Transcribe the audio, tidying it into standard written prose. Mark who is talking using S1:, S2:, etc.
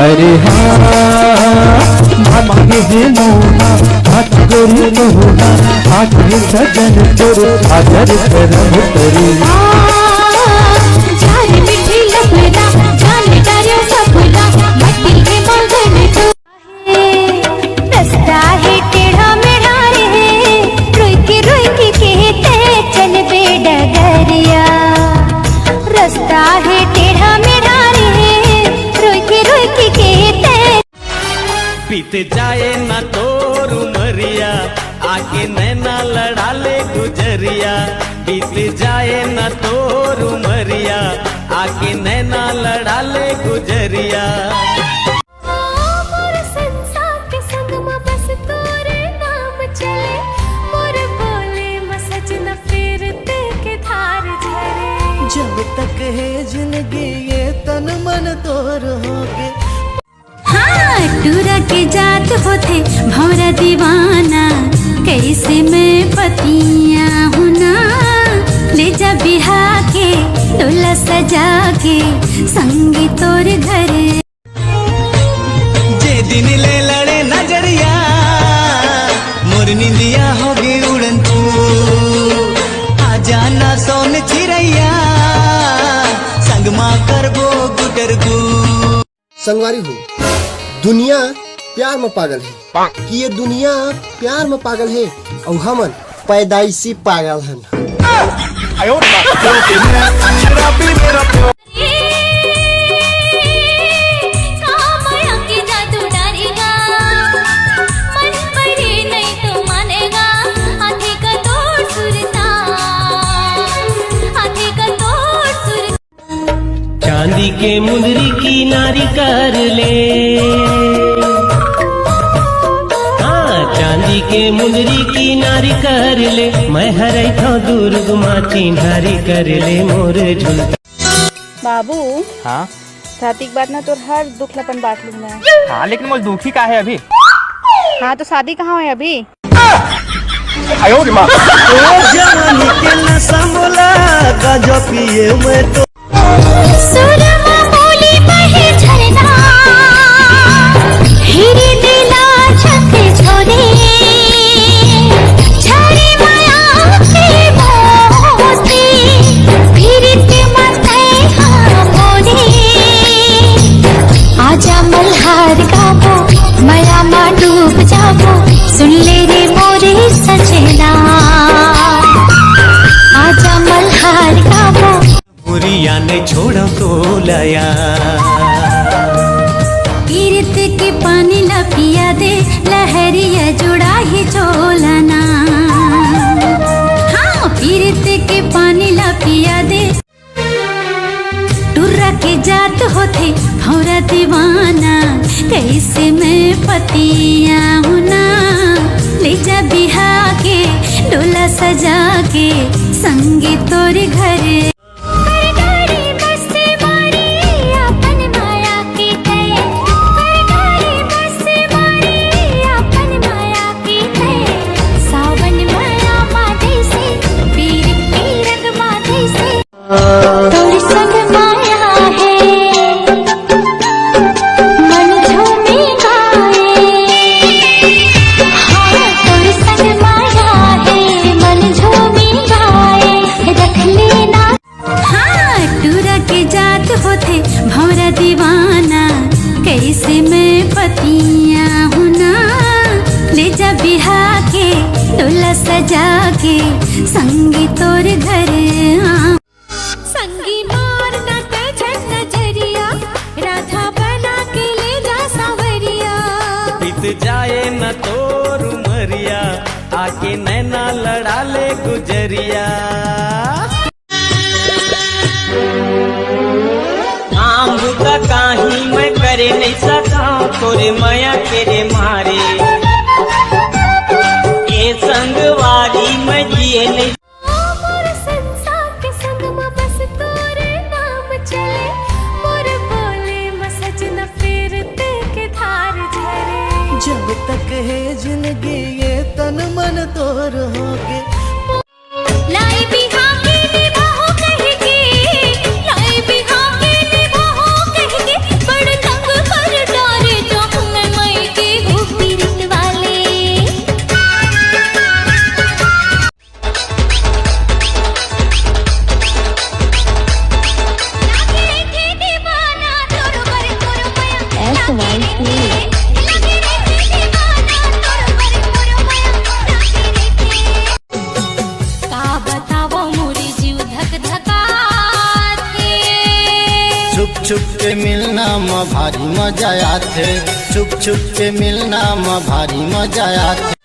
S1: अरे हाँ मांगे हे मोना हाथ गोरी मोना हाथ सजन तोर आदर करम तोरी
S2: जाने मिठी लपना जाने कार्य सपना मट्टी के मगन तो रास्ता है टेढ़ा मेढ़ा रे रोई के कहते चल बे डगरिया रास्ता है टेढ़ा मेढ़ा रे रोई के कहते
S3: बीत जाए ना तोर उमरिया आके नैना लड़ा ले गुजरिया बीत जाए ना तोर उमरिया आके नैना लड़ा ले गुजरिया
S2: मोर संसार के संग में बस तोरे नाम चले मोर बोले मसज न फिरते के धार झरे
S4: जब तक है जिंदगी ये तन मन तोर होगे
S2: टूरा के जात होते भौरा दीवाना कैसे मैं पतिया हुना ले जा बिहा के डोला सजा के संगी तोर घर
S4: जे दिन ले लड़े नजरिया मोर निंदिया होगी उड़न तू आ जाना सोन चिड़ैया संग माँ करबो गुटर गु
S5: संगवारी हो दुनिया प्यार में पागल है कि ये दुनिया प्यार में पागल है और हमन पैदाइशी पागल हैं।
S3: चांदी के मुंदरी की नारी कर ले चांदी के मुंदरी की नारी कर ले मैं हरे था दुर्ग माँ चिन्हारी कर ले मोर झुलता
S6: बाबू
S7: हाँ
S6: शादी के बाद ना तो हर दुख लपन बांट लूँ मैं।
S7: हाँ लेकिन मुझे दुखी का है अभी।
S6: हाँ तो शादी कहाँ है अभी?
S4: जवानी के नशा मोला गाजा पिए मैं तो
S2: सुरमा बोली बहे झरना हिरी दिला छते छोरे झरे माया के मोती फिरते मते हाँ मोरे आजा मल्हार गाबो मया मा डूब जाबो सुन ले रे मोरे सजना आजा मल्हार गाबो
S4: मुरिया ने छोड़ो तो लया
S2: तीर्थ के पानी ला पिया दे लहरिया जुड़ा ही चोलना हाँ तीर्थ के पानी ला पिया दे टुर्रा के जात होते भौरा दीवाना कैसे मैं पतिया हुना ले जा बिहा के डोला सजा के संगी तोर घर भौरा दीवाना कैसे मैं पतिया हुना ले जा बिहा के डोला सजा के संगी तोर घर संगी मारना तेजन नजरिया राधा बना के ले जा सावरिया
S3: बीत जाए न तोर उमरिया आके नैना लड़ा ले गुजरिया काही मैं करे नहीं सका तोरे माया तेरे मारे ये संगवारी मैं जिए नहीं
S2: मोर संसार के संग में बस तोरे नाम चले मोर बोले मसज न फिरते के धार झरे
S4: जब तक है जिंदगी ये तन मन तोर होगे
S2: लाई बिहा के निभाओ कहेगी लाई बिहा के
S4: छुप के मिलना में भारी मजा आते, छुप छुप के मिलना में भारी मजा आते।